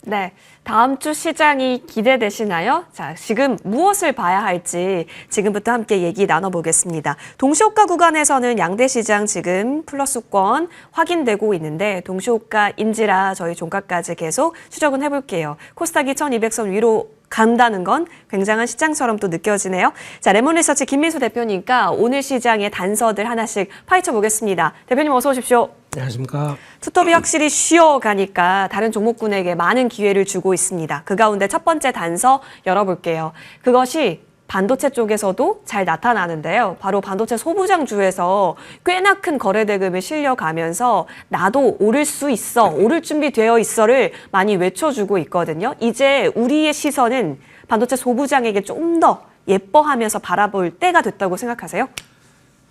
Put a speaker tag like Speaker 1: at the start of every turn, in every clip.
Speaker 1: 네, 다음 주 시장이 기대되시나요? 자, 지금 무엇을 봐야 할지 지금부터 함께 얘기 나눠보겠습니다. 동시호가 구간에서는 양대 시장 지금 플러스권 확인되고 있는데 동시호가인지라 저희 종가까지 계속 추적은 해볼게요. 코스닥이 1200선 위로 간다는 건 굉장한 시장처럼 또 느껴지네요. 자, 레몬리서치 김민수 대표님과 오늘 시장의 단서들 하나씩 파헤쳐 보겠습니다. 대표님 어서 오십시오.
Speaker 2: 안녕하십니까.
Speaker 1: 투톱이 확실히 쉬어가니까 다른 종목군에게 많은 기회를 주고 있습니다. 그 가운데 첫 번째 단서 열어볼게요. 그것이 반도체 쪽에서도 잘 나타나는데요. 바로 반도체 소부장주에서 꽤나 큰 거래 대금이 실려가면서 나도 오를 수 있어, 오를 준비 되어 있어를 많이 외쳐주고 있거든요. 이제 우리의 시선은 반도체 소부장에게 좀 더 예뻐하면서 바라볼 때가 됐다고 생각하세요?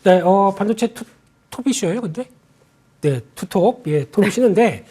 Speaker 2: 네, 반도체 톱이 쉬어요, 근데? 네, 투톱. 예, 톱이 쉬는데,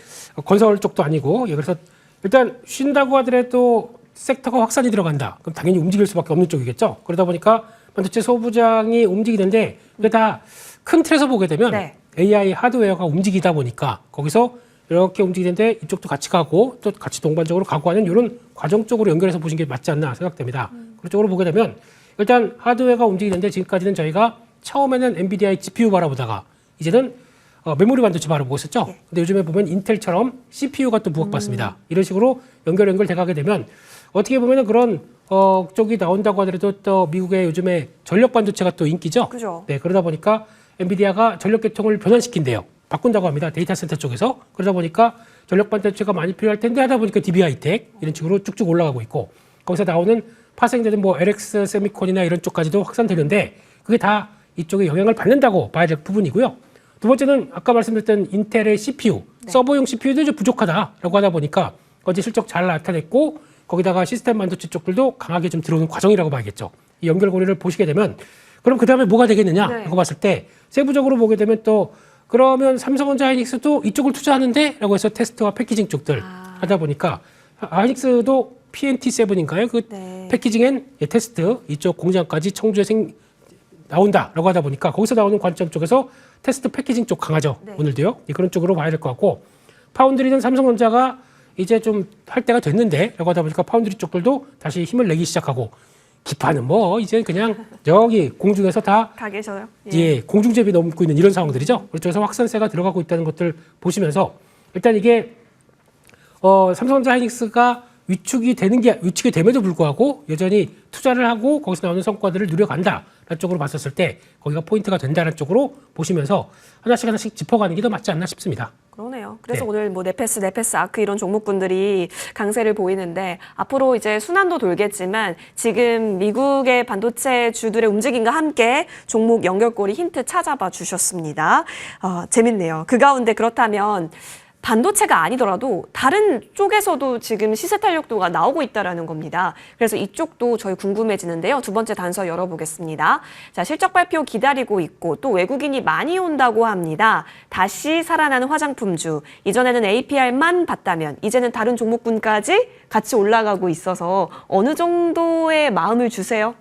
Speaker 2: 건설 쪽도 아니고, 예, 그래서 일단 쉰다고 하더라도 섹터가 확산이 들어간다. 그럼 당연히 움직일 수밖에 없는 쪽이겠죠. 그러다 보니까 반도체 소부장이 움직이는데, 그게 다 큰 틀에서 보게 되면
Speaker 1: 네.
Speaker 2: AI 하드웨어가 움직이다 보니까 거기서 이렇게 움직이는데 이쪽도 같이 가고 또 같이 동반적으로 가고 하는 이런 과정 쪽으로 연결해서 보시는 게 맞지 않나 생각됩니다. 그런 쪽으로 보게 되면 일단 하드웨어가 움직이는데 지금까지는 저희가 처음에는 엔비디아의 GPU 바라보다가 이제는 메모리 반도체 바라보고 있었죠. 근데 요즘에 보면 인텔처럼 CPU가 또 부각받습니다. 이런 식으로 연결돼 가게 되면 어떻게 보면 그런 쪽이 나온다고 하더라도 또 미국의 요즘에 전력 반도체가 또 인기죠.
Speaker 1: 그죠.
Speaker 2: 네, 그러다 보니까 엔비디아가 전력 계통을 변환시킨대요. 바꾼다고 합니다. 데이터 센터 쪽에서. 그러다 보니까 전력 반도체가 많이 필요할 텐데 하다 보니까 DB하이텍 이런 식으로 쭉쭉 올라가고 있고 거기서 나오는 파생되는 뭐 LX 세미콘이나 이런 쪽까지도 확산되는데 그게 다 이쪽에 영향을 받는다고 봐야 될 부분이고요. 두 번째는 아까 말씀드렸던 인텔의 CPU,
Speaker 1: 네.
Speaker 2: 서버용 CPU도 좀 부족하다라고 하다 보니까 어제 실적 잘 나타냈고 거기다가 시스템 반도체 쪽들도 강하게 좀 들어오는 과정이라고 봐야겠죠. 이 연결고리를 보시게 되면 그럼 그 다음에 뭐가 되겠느냐라고
Speaker 1: 네.
Speaker 2: 봤을 때 세부적으로 보게 되면 또 그러면 삼성전자 하이닉스도 이쪽을 투자하는데 라고 해서 테스트와 패키징 쪽들 하다 보니까 하이닉스도 PNT7인가요? 그
Speaker 1: 네.
Speaker 2: 패키징 앤 테스트 이쪽 공장까지 청주에 나온다라고 하다 보니까 거기서 나오는 관점 쪽에서 테스트 패키징 쪽 강하죠.
Speaker 1: 네.
Speaker 2: 오늘도요. 그런 쪽으로 봐야 될 것 같고 파운드리는 삼성전자가 이제 좀 할 때가 됐는데 라고 하다 보니까 파운드리 쪽들도 다시 힘을 내기 시작하고 기파는 뭐 이제 그냥 저기 공중에서 다
Speaker 1: 가 계셔요?
Speaker 2: 예, 공중제비 넘고 있는 이런 상황들이죠. 그래서 확산세가 들어가고 있다는 것들 보시면서 일단 이게 삼성전자 하이닉스가 위축이 됨에도 불구하고 여전히 투자를 하고 거기서 나오는 성과들을 누려간다라는 쪽으로 봤었을 때 거기가 포인트가 된다는 쪽으로 보시면서 하나씩 짚어가는 게 더 맞지 않나 싶습니다.
Speaker 1: 그러네요. 그래서
Speaker 2: 네.
Speaker 1: 오늘 뭐 네페스, 아크 이런 종목군들이 강세를 보이는데 앞으로 이제 순환도 돌겠지만 지금 미국의 반도체 주들의 움직임과 함께 종목 연결고리 힌트 찾아봐 주셨습니다. 재밌네요. 그 가운데 그렇다면 반도체가 아니더라도 다른 쪽에서도 지금 시세 탄력도가 나오고 있다는 겁니다. 그래서 이쪽도 저희 궁금해지는데요. 두 번째 단서 열어보겠습니다. 자, 실적 발표 기다리고 있고 또 외국인이 많이 온다고 합니다. 다시 살아나는 화장품주. 이전에는 APR만 봤다면 이제는 다른 종목군까지 같이 올라가고 있어서 어느 정도의 마음을 주세요?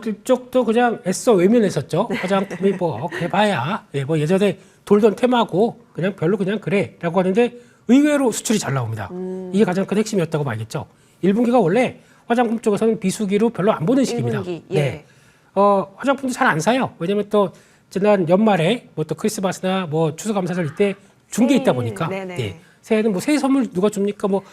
Speaker 2: 이쪽도 그냥 애써 외면했었죠.
Speaker 1: 네.
Speaker 2: 화장품이 뭐 해봐야 뭐 예전에 돌던 테마고 그냥 별로 그냥 그래라고 하는데 의외로 수출이 잘 나옵니다. 이게 가장 큰 핵심이었다고 봐야겠죠. 1분기가 원래 화장품 쪽에서는 비수기로 별로 안 보는 시기입니다.
Speaker 1: 1분기, 예.
Speaker 2: 네. 화장품도 잘 안 사요. 왜냐면 또 지난 연말에 뭐 또 크리스마스나 뭐 추수감사절 이때 준 게 있다 보니까.
Speaker 1: 네네.
Speaker 2: 네. 새해는 뭐 새해 선물 누가 줍니까? 뭐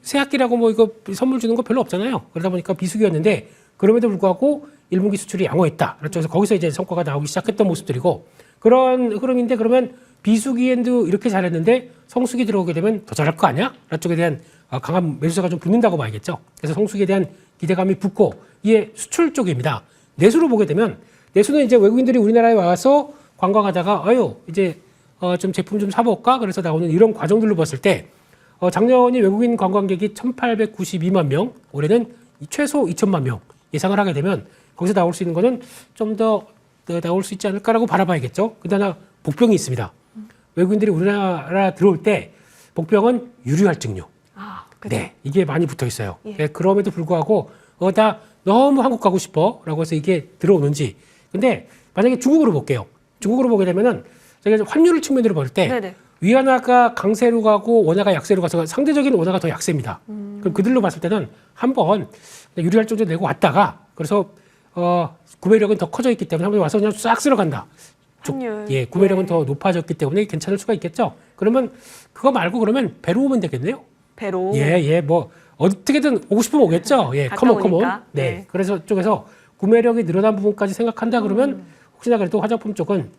Speaker 2: 새 학기라고 뭐 이거 선물 주는 거 별로 없잖아요. 그러다 보니까 비수기였는데 그럼에도 불구하고 1분기 수출이 양호했다. 그래서 거기서 이제 성과가 나오기 시작했던 모습들이고 그런 흐름인데 그러면 비수기엔도 이렇게 잘했는데 성수기 들어오게 되면 더 잘할 거 아니야? 라는 쪽에 대한 강한 매수세가 좀 붙는다고 봐야겠죠. 그래서 성수기에 대한 기대감이 붙고 이게 수출 쪽입니다. 내수로 보게 되면 내수는 이제 외국인들이 우리나라에 와서 관광하다가 이제 좀 제품 좀 사볼까? 그래서 나오는 이런 과정들로 봤을 때 작년이 외국인 관광객이 1,892만 명, 올해는 최소 2천만 명 예상을 하게 되면 거기서 나올 수 있는 거는 좀 더 나올 수 있지 않을까라고 바라봐야겠죠. 근데 하나 복병이 있습니다. 외국인들이 우리나라 들어올 때 복병은 유류할증료.
Speaker 1: 그죠?
Speaker 2: 네, 이게 많이 붙어 있어요.
Speaker 1: 예.
Speaker 2: 네, 그럼에도 불구하고 나 너무 한국 가고 싶어라고 해서 이게 들어오는지. 근데 만약에 중국으로 볼게요. 중국으로 보게 되면은 저희가 환율 측면으로 볼 때
Speaker 1: 네네.
Speaker 2: 위안화가 강세로 가고 원화가 약세로 가서 상대적인 원화가 더 약세입니다. 그럼 그들로 봤을 때는 한번 유리할 정도 내고 왔다가 그래서 구매력은 더 커져 있기 때문에 한번 와서 그냥 싹 쓸어간다.
Speaker 1: 환율.
Speaker 2: 예, 구매력은 더 높아졌기 때문에 괜찮을 수가 있겠죠. 그러면 그거 말고 그러면 배로 오면 되겠네요.
Speaker 1: 배로.
Speaker 2: 예, 뭐 어떻게든 오고 싶으면 오겠죠. 예, 컴온.
Speaker 1: 가까우니까.
Speaker 2: 네.
Speaker 1: 네.
Speaker 2: 그래서 쪽에서 구매력이 늘어난 부분까지 생각한다 그러면 혹시나 그래도 화장품 쪽은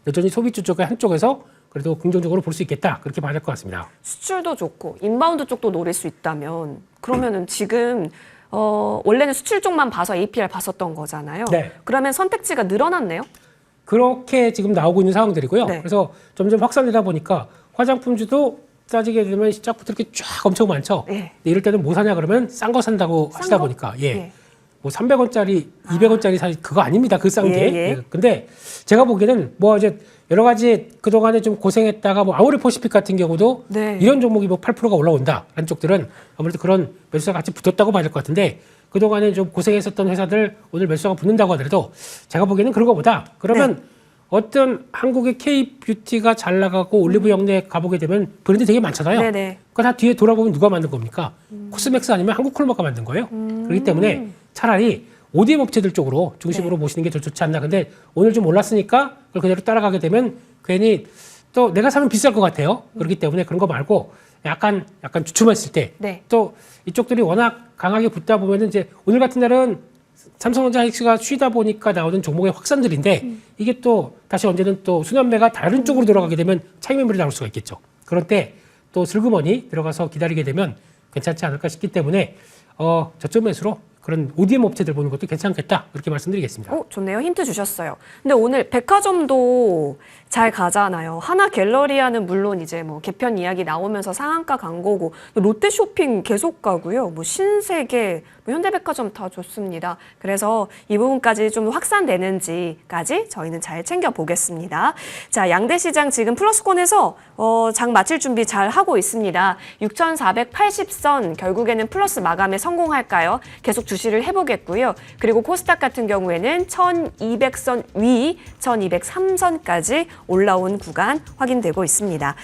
Speaker 2: 여전히 소비주 쪽의 한쪽에서 그래도 긍정적으로 볼 수 있겠다. 그렇게 봐야 될 것 같습니다.
Speaker 1: 수출도 좋고 인바운드 쪽도 노릴 수 있다면 그러면은 지금 원래는 수출 쪽만 봐서 APR 봤었던 거잖아요.
Speaker 2: 네.
Speaker 1: 그러면 선택지가 늘어났네요.
Speaker 2: 그렇게 지금 나오고 있는 상황들이고요.
Speaker 1: 네.
Speaker 2: 그래서 점점 확산되다 보니까 화장품주도 따지게 되면 시작부터 이렇게 쫙 엄청 많죠.
Speaker 1: 네.
Speaker 2: 근데 이럴 때는 뭐 사냐 그러면 싼 거 산다고
Speaker 1: 싼
Speaker 2: 하시다
Speaker 1: 거?
Speaker 2: 보니까
Speaker 1: 예.
Speaker 2: 뭐 300원짜리, 200원짜리 사실 그거 아닙니다. 그 싼 게.
Speaker 1: 예.
Speaker 2: 예. 근데 제가 보기에는 뭐 이제 여러 가지 그동안에 좀 고생했다가 뭐 아우레퍼시픽 같은 경우도
Speaker 1: 네.
Speaker 2: 이런 종목이 뭐 8%가 올라온다. 라는 쪽들은 아무래도 그런 매수사가 같이 붙었다고 봐야 될 것 같은데 그동안에 좀 고생했었던 회사들 오늘 매수사가 붙는다고 하더라도 제가 보기에는 그런 거보다 그러면 어떤 한국의 K뷰티가 잘 나가고 올리브 영내 가보게 되면 브랜드 되게 많잖아요.
Speaker 1: 네네.
Speaker 2: 그다 뒤에 돌아보면 누가 만든 겁니까? 코스맥스 아니면 한국콜마가 만든 거예요. 그렇기 때문에 차라리 ODM 업체들 쪽으로 중심으로 모시는 게 더 좋지 않나. 근데 오늘 좀 올랐으니까 그걸 그대로 따라가게 되면 괜히 또 내가 사면 비쌀 것 같아요. 그렇기 때문에 그런 거 말고 약간 주춤했을 때 또
Speaker 1: 네.
Speaker 2: 이쪽들이 워낙 강하게 붙다 보면은 이제 오늘 같은 날은 삼성전자 하이닉스가 쉬다 보니까 나오는 종목의 확산들인데 이게 또 다시 언제는 또 순환매가 다른 쪽으로 돌아가게 되면 차익 매물이 나올 수가 있겠죠. 그럴 때 또 슬그머니 들어가서 기다리게 되면 괜찮지 않을까 싶기 때문에 저점 매수로 그런 ODM 업체들 보는 것도 괜찮겠다 그렇게 말씀드리겠습니다.
Speaker 1: 좋네요. 힌트 주셨어요. 근데 오늘 백화점도 잘 가잖아요. 하나 갤러리아는 물론 이제 뭐 개편 이야기 나오면서 상한가 간 거고 롯데쇼핑 계속 가고요. 뭐 신세계, 뭐 현대백화점 다 좋습니다. 그래서 이 부분까지 좀 확산되는지까지 저희는 잘 챙겨보겠습니다. 자, 양대시장 지금 플러스권에서 장 마칠 준비 잘 하고 있습니다. 6,480선 결국에는 플러스 마감에 성공할까요? 계속 주시를 해보겠고요. 그리고 코스닥 같은 경우에는 1,200선 위, 1,203선까지 올라온 구간 확인되고 있습니다.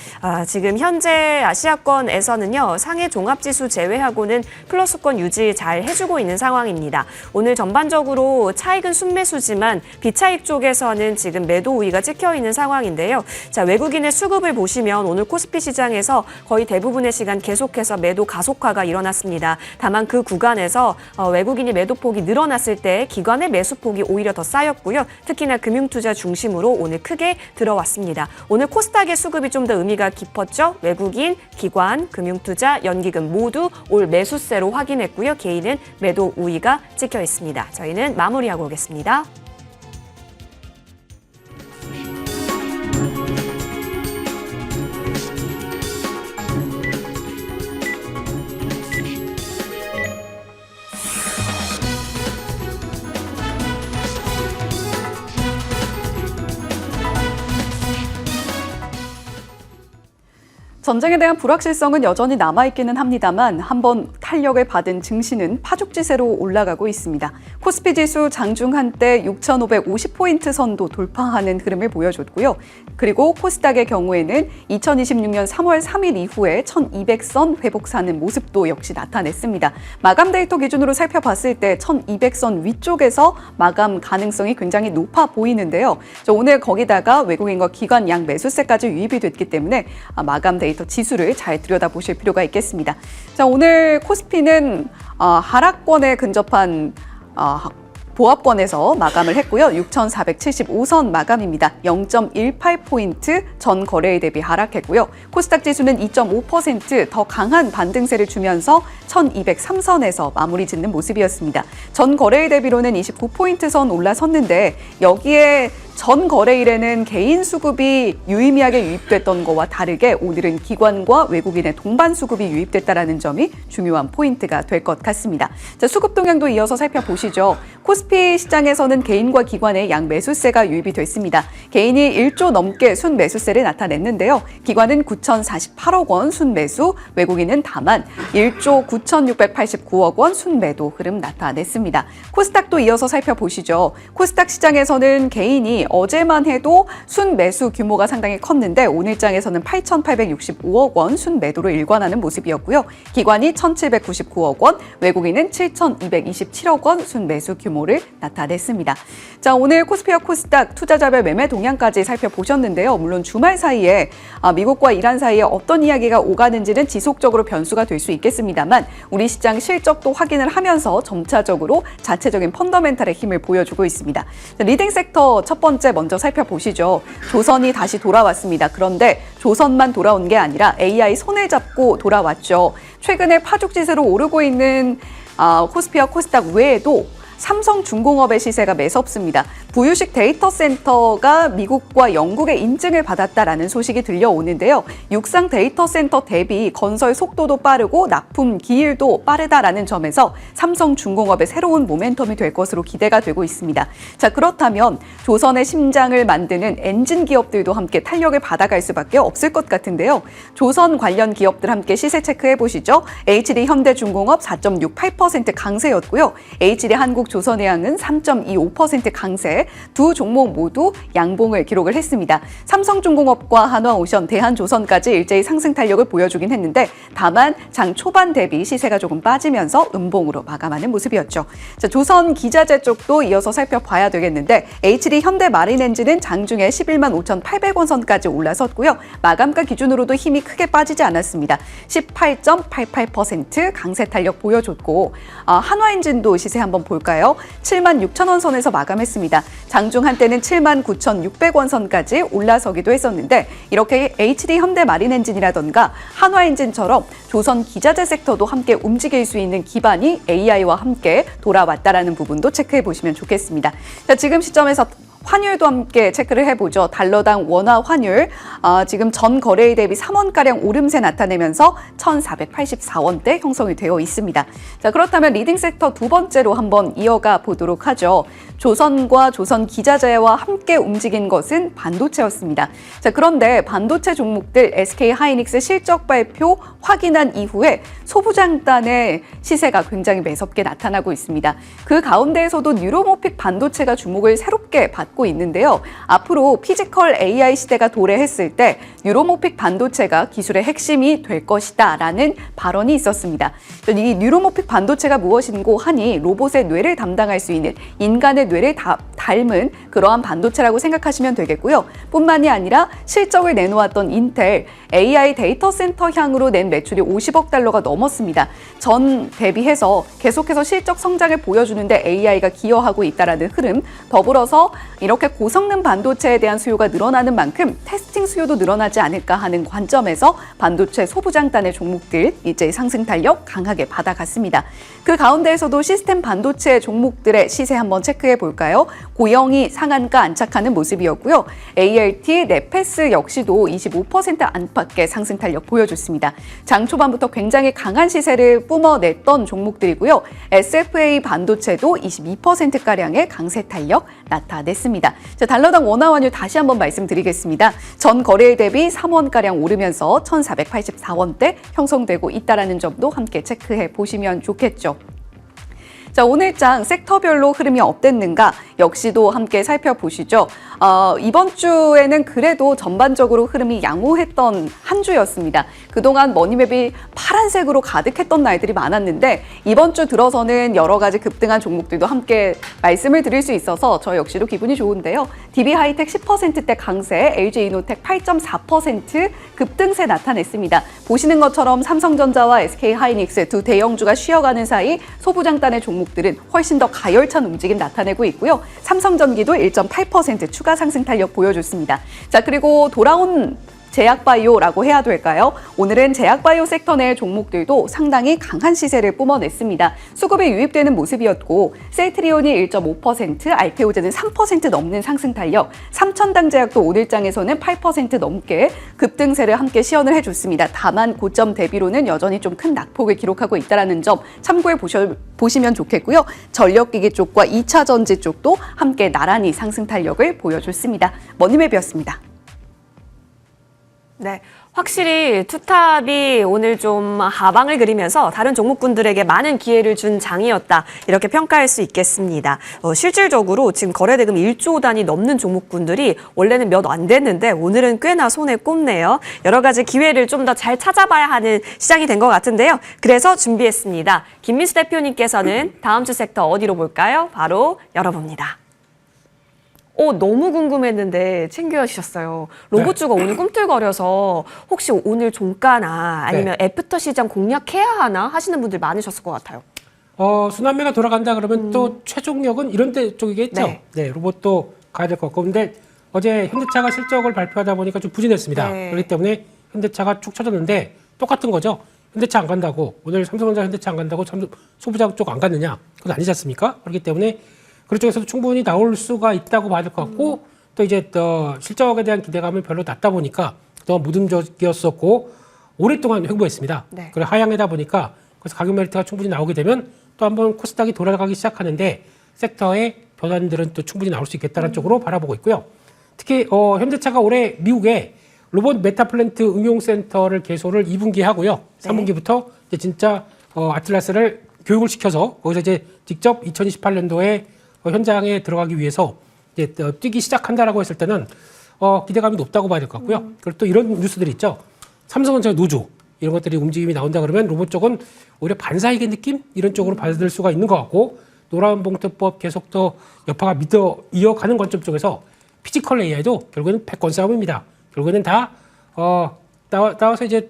Speaker 1: 지금 현재 아시아권에서는요. 상해 종합지수 제외하고는 플러스권 유지 잘 해주고 있는 상황입니다. 오늘 전반적으로 차익은 순매수지만 비차익 쪽에서는 지금 매도 우위가 찍혀 있는 상황인데요. 자, 외국인의 수급을 보시면 오늘 코스피 시장에서 거의 대부분의 시간 계속해서 매도 가속화가 일어났습니다. 다만 그 구간에서 외국인이 매도폭이 늘어났을 때 기관의 매수폭이 오히려 더 쌓였고요. 특히나 금융투자 중심으로 오늘 크게 들어왔습니다. 오늘 코스닥의 수급이 좀 더 의미가 깊었죠. 외국인, 기관, 금융투자, 연기금 모두 올 매수세로 확인했고요. 개인은 매도 우위가 찍혀 있습니다. 저희는 마무리하고 오겠습니다.
Speaker 3: 전쟁에 대한 불확실성은 여전히 남아있기는 합니다만 한번 탄력을 받은 증시는 파죽지세로 올라가고 있습니다. 코스피 지수 장중 한때 6,550포인트 선도 돌파하는 흐름을 보여줬고요. 그리고 코스닥의 경우에는 2026년 3월 3일 이후에 1,200선 회복사는 모습도 역시 나타냈습니다. 마감 데이터 기준으로 살펴봤을 때 1,200선 위쪽에서 마감 가능성이 굉장히 높아 보이는데요. 오늘 거기다가 외국인과 기관 양 매수세까지 유입이 됐기 때문에 마감 데이터 지수를 잘 들여다보실 필요가 있겠습니다. 자, 오늘 코스피는 하락권에 근접한 보합권에서 마감을 했고요. 6,475선 마감입니다. 0.18포인트 전 거래일 대비 하락했고요. 코스닥 지수는 2.5% 더 강한 반등세를 주면서 1,203선에서 마무리 짓는 모습이었습니다. 전 거래일 대비로는 29포인트 선 올라섰는데 여기에 전 거래일에는 개인 수급이 유의미하게 유입됐던 것과 다르게 오늘은 기관과 외국인의 동반 수급이 유입됐다는 점이 중요한 포인트가 될 것 같습니다. 자, 수급 동향도 이어서 살펴보시죠. 코스피 시장에서는 개인과 기관의 양 매수세가 유입이 됐습니다. 개인이 1조 넘게 순매수세를 나타냈는데요. 기관은 9,048억 원 순매수, 외국인은 다만 1조 9,689억 원 순매도 흐름 나타냈습니다. 코스닥도 이어서 살펴보시죠. 코스닥 시장에서는 개인이 기관이 어제만 해도 순매수 규모가 상당히 컸는데 오늘장에서는 8,865억 원 순매도로 일관하는 모습이었고요. 기관이 1,799억 원, 외국인은 7,227억 원 순매수 규모를 나타냈습니다. 자, 오늘 코스피와 코스닥 투자자별 매매 동향까지 살펴보셨는데요. 물론 주말 사이에 미국과 이란 사이에 어떤 이야기가 오가는지는 지속적으로 변수가 될 수 있겠습니다만 우리 시장 실적도 확인을 하면서 점차적으로 자체적인 펀더멘탈의 힘을 보여주고 있습니다. 자, 리딩 섹터 첫 번째 먼저 살펴보시죠. 조선이 다시 돌아왔습니다. 그런데 조선만 돌아온 게 아니라 AI 손을 잡고 돌아왔죠. 최근에 파죽지세로 오르고 있는 코스피와 코스닥 외에도 삼성중공업의 시세가 매섭습니다. 부유식 데이터 센터가 미국과 영국의 인증을 받았다라는 소식이 들려오는데요. 육상 데이터 센터 대비 건설 속도도 빠르고 납품 기일도 빠르다라는 점에서 삼성중공업의 새로운 모멘텀이 될 것으로 기대가 되고 있습니다. 자, 그렇다면 조선의 심장을 만드는 엔진 기업들도 함께 탄력을 받아갈 수밖에 없을 것 같은데요. 조선 관련 기업들 함께 시세 체크해 보시죠. HD 현대중공업 4.68% 강세였고요. HD 한국조선해양은 3.25% 강세, 두 종목 모두 양봉을 기록을 했습니다. 삼성중공업과 한화오션, 대한조선까지 일제히 상승 탄력을 보여주긴 했는데 다만 장 초반 대비 시세가 조금 빠지면서 음봉으로 마감하는 모습이었죠. 자, 조선 기자재 쪽도 이어서 살펴봐야 되겠는데 HD 현대마린엔진은 장중에 11만 5,800원 선까지 올라섰고요. 마감가 기준으로도 힘이 크게 빠지지 않았습니다. 18.88% 강세 탄력 보여줬고 한화엔진도 시세 한번 볼까요? 7만 6천 원 선에서 마감했습니다. 장중 한때는 7만 9,600원 선까지 올라서기도 했었는데 이렇게 HD 현대마린엔진이라던가 한화엔진처럼 조선 기자재 섹터도 함께 움직일 수 있는 기반이 AI와 함께 돌아왔다라는 부분도 체크해 보시면 좋겠습니다. 자, 지금 시점에서 환율도 함께 체크를 해보죠. 달러당 원화 환율 지금 전 거래일 대비 3원가량 오름세 나타내면서 1,484원대 형성이 되어 있습니다. 자, 그렇다면 리딩 섹터 두 번째로 한번 이어가 보도록 하죠. 조선과 조선 기자재와 함께 움직인 것은 반도체였습니다. 자, 그런데 반도체 종목들 SK 하이닉스 실적 발표 확인한 이후에 소부장단의 시세가 굉장히 매섭게 나타나고 있습니다. 그 가운데에서도 뉴로모픽 반도체가 주목을 새롭게 받고 있는데요. 앞으로 피지컬 AI 시대가 도래했을 때 뉴로모픽 반도체가 기술의 핵심이 될 것이다 라는 발언이 있었습니다. 이 뉴로모픽 반도체가 무엇인고 하니 로봇의 뇌를 담당할 수 있는 인간의 뇌를 닮은 그러한 반도체라고 생각하시면 되겠고요. 뿐만이 아니라 실적을 내놓았던 인텔, AI 데이터 센터 향으로 낸 매출이 50억 달러가 넘었습니다. 전 대비해서 계속해서 실적 성장을 보여주는데 AI가 기여하고 있다는 흐름, 더불어서 이렇게 고성능 반도체에 대한 수요가 늘어나는 만큼 테스팅 수요도 늘어나지 않을까 하는 관점에서 반도체 소부장단의 종목들 일제히 상승 탄력 강하게 받아갔습니다. 그 가운데에서도 시스템 반도체 종목들의 시세 한번 체크해 볼까요? 고영이 상한가 안착하는 모습이었고요. ALT, 네페스 역시도 25% 안팎의 상승 탄력 보여줬습니다. 장 초반부터 굉장히 강한 시세를 뿜어냈던 종목들이고요. SFA 반도체도 22%가량의 강세 탄력 나타냈습니다. 자, 달러당 원화 환율 다시 한번 말씀드리겠습니다. 전 거래일 대비 3원가량 오르면서 1,484원대 형성되고 있다는 점도 함께 체크해 보시면 좋겠죠. 자, 오늘장 섹터별로 흐름이 어땠는가 역시도 함께 살펴보시죠. 이번 주에는 그래도 전반적으로 흐름이 양호했던 한 주였습니다. 그동안 머니맵이 파란색으로 가득했던 날들이 많았는데 이번 주 들어서는 여러 가지 급등한 종목들도 함께 말씀을 드릴 수 있어서 저 역시도 기분이 좋은데요. DB하이텍 10%대 강세, LG이노텍 8.4% 급등세 나타냈습니다. 보시는 것처럼 삼성전자와 SK하이닉스 두 대형주가 쉬어가는 사이 소부장단의 종목들은 훨씬 더 가열찬 움직임 나타내고 있고요. 삼성전기도 1.8% 추가 상승 탄력 보여줬습니다. 자, 그리고 돌아온 제약바이오라고 해야 될까요? 오늘은 제약바이오 섹터 내 종목들도 상당히 강한 시세를 뿜어냈습니다. 수급에 유입되는 모습이었고 셀트리온이 1.5%, 알테오젠은 3% 넘는 상승 탄력, 삼천당제약도 오늘장에서는 8% 넘게 급등세를 함께 시연을 해줬습니다. 다만 고점 대비로는 여전히 좀 큰 낙폭을 기록하고 있다는 점 참고해 보시면 좋겠고요. 전력기기 쪽과 2차 전지 쪽도 함께 나란히 상승 탄력을 보여줬습니다. 머니맵이었습니다.
Speaker 1: 네, 확실히 투탑이 오늘 좀 하방을 그리면서 다른 종목군들에게 많은 기회를 준 장이었다. 이렇게 평가할 수 있겠습니다. 실질적으로 지금 거래대금 1조 단위 넘는 종목군들이 원래는 몇 안 됐는데 오늘은 꽤나 손에 꼽네요. 여러 가지 기회를 좀 더 잘 찾아봐야 하는 시장이 된 것 같은데요. 그래서 준비했습니다. 김민수 대표님께서는 다음 주 섹터 어디로 볼까요? 바로 열어봅니다. 너무 궁금했는데 챙겨주셨어요. 로봇주가 오늘 꿈틀거려서 혹시 오늘 종가나 아니면 애프터 시장 공략해야 하나 하시는 분들 많으셨을 것 같아요.
Speaker 2: 순환매가 돌아간다 그러면 또 최종력은 이런 데 쪽이겠죠.
Speaker 1: 네.
Speaker 2: 네, 로봇도 가야 될 것 같고. 근데 어제 현대차가 실적을 발표하다 보니까 좀 부진했습니다.
Speaker 1: 네.
Speaker 2: 그렇기 때문에 현대차가 축 쳐졌는데 똑같은 거죠. 현대차 안 간다고 오늘 삼성전자 현대차 안 간다고 소부장 쪽 안 갔느냐? 그건 아니지 않습니까? 그렇기 때문에 그쪽에서도 충분히 나올 수가 있다고 봐야 될 것 같고 또 이제 실적에 대한 기대감이 별로 낮다 보니까 그동안 무덤적이었었고 오랫동안 횡보했습니다.
Speaker 1: 네.
Speaker 2: 그래 하향하다 보니까 그래서 가격 메리트가 충분히 나오게 되면 또 한번 코스닥이 돌아가기 시작하는데 섹터의 변환들은 또 충분히 나올 수 있겠다는 쪽으로 바라보고 있고요. 특히 현대차가 올해 미국에 로봇 메타플랜트 응용센터를 개소를 2분기에 하고요. 3분기부터 이제 진짜 아틀라스를 교육을 시켜서 거기서 이제 직접 2028년도에 현장에 들어가기 위해서 이제 뛰기 시작한다라고 했을 때는 기대감이 높다고 봐야 될 것 같고요. 그리고 또 이런 뉴스들이 있죠. 삼성전자 노조 이런 것들이 움직임이 나온다 그러면 로봇 쪽은 오히려 반사이익의 느낌 이런 쪽으로 받을 수가 있는 것 같고 노란봉투법 계속 더 여파가 이어가는 관점 쪽에서 피지컬 AI도 결국에는 패권 싸움입니다. 결국에는 다 나와서 이제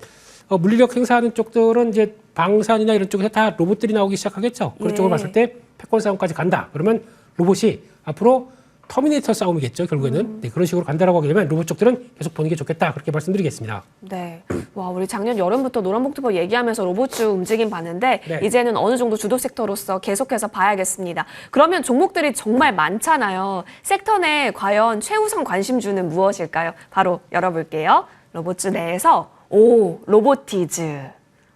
Speaker 2: 물리력 행사하는 쪽들은 이제 방산이나 이런 쪽에서 다 로봇들이 나오기 시작하겠죠. 그런 쪽으로 봤을 때 패권 싸움까지 간다. 그러면 로봇이 앞으로 터미네이터 싸움이겠죠. 결국에는 그런 식으로 간다라고 하게 되면 로봇 쪽들은 계속 보는 게 좋겠다. 그렇게 말씀드리겠습니다.
Speaker 1: 네. 와, 우리 작년 여름부터 노란봉투법 얘기하면서 로봇주 움직임 봤는데
Speaker 2: 네.
Speaker 1: 이제는 어느 정도 주도 섹터로서 계속해서 봐야겠습니다. 그러면 종목들이 정말 많잖아요. 섹터 내 과연 최우선 관심주는 무엇일까요? 바로 열어볼게요. 로봇주 내에서 로보티즈.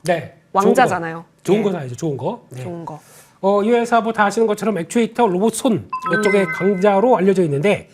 Speaker 2: 네.
Speaker 1: 왕자잖아요.
Speaker 2: 좋은
Speaker 1: 예.
Speaker 2: 거 사야죠. 좋은 거. 네.
Speaker 1: 좋은 거.
Speaker 2: 이 회사 뭐 다 아시는 것처럼 액추에이터 로봇 손 이쪽에 강자로 알려져 있는데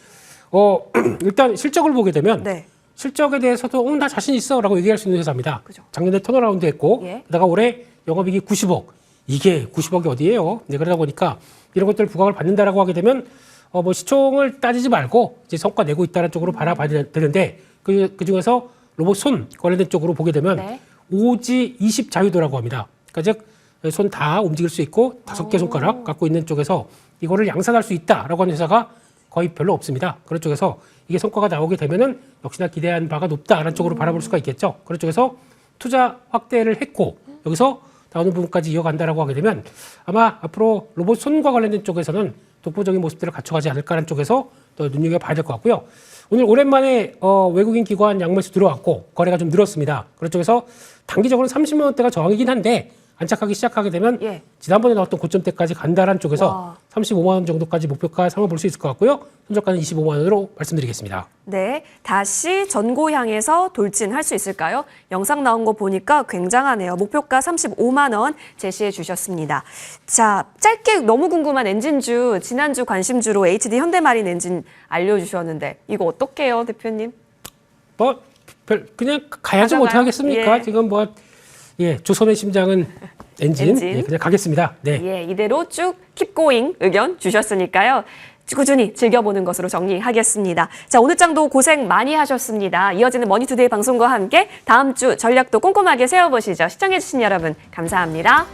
Speaker 2: 일단 실적을 보게 되면
Speaker 1: 네.
Speaker 2: 실적에 대해서도 나 자신 있어라고 얘기할 수 있는 회사입니다.
Speaker 1: 그죠.
Speaker 2: 작년에 턴어라운드 했고
Speaker 1: 예.
Speaker 2: 게다가 올해 영업이익이 90억. 이게 90억이 어디예요? 네, 그러다 보니까 이런 것들 부각을 받는다라고 하게 되면 뭐 시총을 따지지 말고 이제 성과 내고 있다는 쪽으로 바라봐야 되는데 그 중에서 로봇 손 관련된 쪽으로 보게 되면
Speaker 1: 네.
Speaker 2: 오지 20 자유도라고 합니다. 그러니까 즉 손 다 움직일 수 있고 5개 손가락 갖고 있는 쪽에서 이거를 양산할 수 있다라고 하는 회사가 거의 별로 없습니다. 그런 쪽에서 이게 성과가 나오게 되면은 역시나 기대한 바가 높다라는 쪽으로 바라볼 수가 있겠죠. 그런 쪽에서 투자 확대를 했고 여기서 나오는 부분까지 이어간다라고 하게 되면 아마 앞으로 로봇 손과 관련된 쪽에서는 독보적인 모습들을 갖춰가지 않을까라는 쪽에서 또 눈여겨봐야 될 것 같고요. 오늘 오랜만에 외국인 기관 양매수 들어왔고 거래가 좀 늘었습니다. 그런 쪽에서 단기적으로 30만 원대가 저항이긴 한데 안착하기 시작하게 되면
Speaker 1: 예.
Speaker 2: 지난번에 나왔던 고점대까지 간다라는 쪽에서
Speaker 1: 와.
Speaker 2: 35만 원 정도까지 목표가 삼아볼 수 있을 것 같고요. 현저가는 25만 원으로 말씀드리겠습니다.
Speaker 1: 네, 다시 전고 향해서 돌진할 수 있을까요? 영상 나온 거 보니까 굉장하네요. 목표가 35만 원 제시해 주셨습니다. 자, 짧게 너무 궁금한 엔진주, 지난주 관심주로 HD 현대마린 엔진 알려주셨는데 이거 어떡해요, 대표님?
Speaker 2: 그냥 가야지
Speaker 1: 가잖아요.
Speaker 2: 어떻게 하겠습니까?
Speaker 1: 예.
Speaker 2: 지금 조선의 심장은 엔진.
Speaker 1: 엔진.
Speaker 2: 예, 그냥 가겠습니다. 네.
Speaker 1: 예, 이대로 쭉 킵고잉 의견 주셨으니까요. 꾸준히 즐겨보는 것으로 정리하겠습니다. 자, 오늘 장도 고생 많이 하셨습니다. 이어지는 머니투데이 방송과 함께 다음 주 전략도 꼼꼼하게 세워보시죠. 시청해주신 여러분 감사합니다.